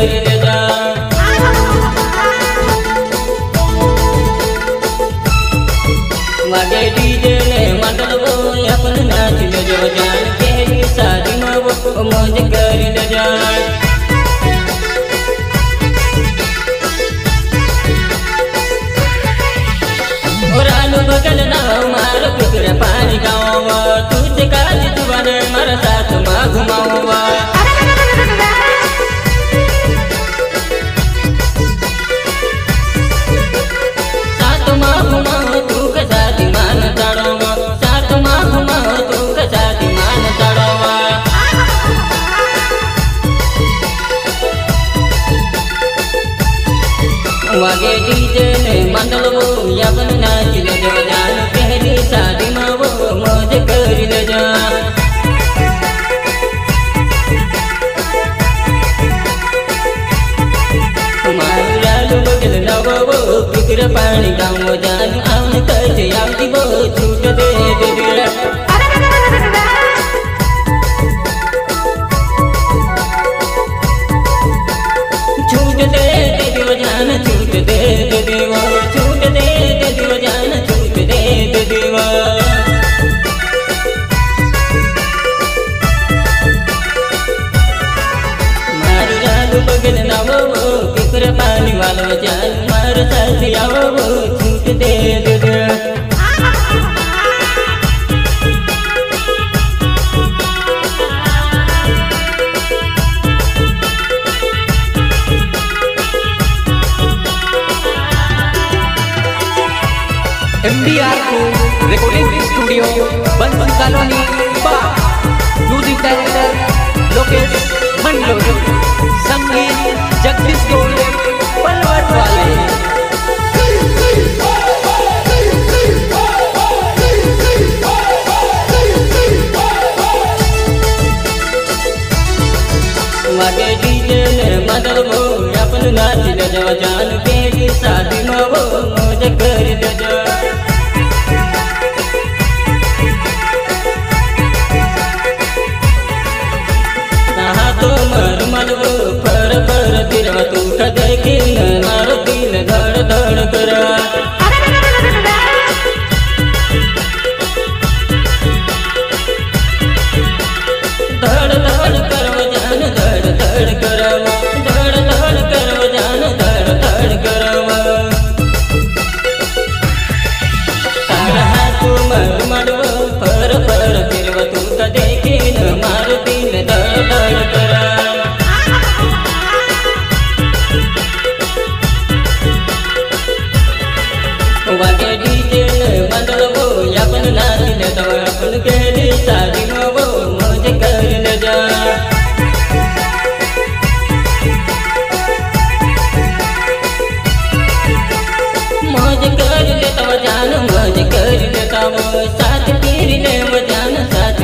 કરી લેજા वागे डीजे ने मंडलो अपन नाच लेजो जान तेरी शादी में वो मौज कर लेजा और आलू बगल ना मारो पिकरे पानी गाँव तुझे काज जुबान मारा साथ माँ घुमाओ वागे डीजे ने मंडलो अपन नाच लेजो जान पहली शादी में वो मौज कर लेजा मारू लालू बगल नवो पिकर पानी गाँव जान आवन कचे आवती वो छूट दे दे छूट दे दियो जान छूट दे दियो छूट दे दियो जान छूट दे दियो मारू लालू बगल नवो पिकर पानी वालो जान मार साथ आओ छूट दे दियो MDR को रिकॉर्डिंग स्टूडियो बंसन कॉलोनी बा म्यूजिक डायरेक्टर लोकेश मंडलोई संगीत जगदीश गोले पलवट वाले वागे डीजे ने मंडलो अपन नाच लेजो जान बेटी शादी में वो मौज कर लेजा मरमलवो पर पर तिरव तू देखे मारो दिल धड़ धड़ करा धड़ धड़ करो जान धड़ धड़ करो धड़ धड़ करो जान धड़ धड़ करो तारा तू मरमलवो पर पर तिरव तू देखे मारो दिल धड़ धड़ करा वागे